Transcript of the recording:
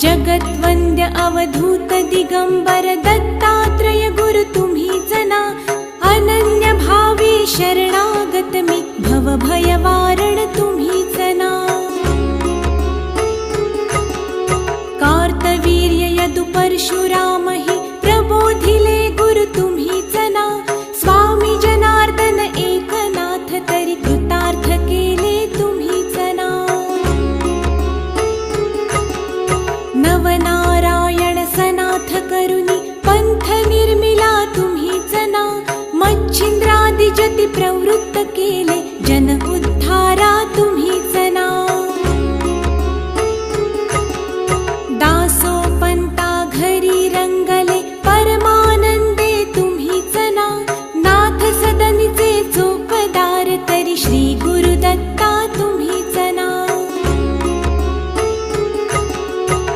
जगद्वन्द्य अवधूत दिगंबर दत्तात्रय गुरु तुम्हीच ना। अनन्य भावे शरणागत मी भव भयवारण तुम्हीच ना। कार्तवीर्य यदु परशुराम हि प्रबोधिले गुरु तुम्हीच ना। स्वामी जनार्दन एकनाथ तरी कृतार्थ केले तुम्हीच ना। नवनारायण सनाथ करुणी पंथ निर्मिला तुम्हीच ना। मच्छिंद्रादि जति प्रवृत्त केले जन उद्धारा तुम्हीच ना।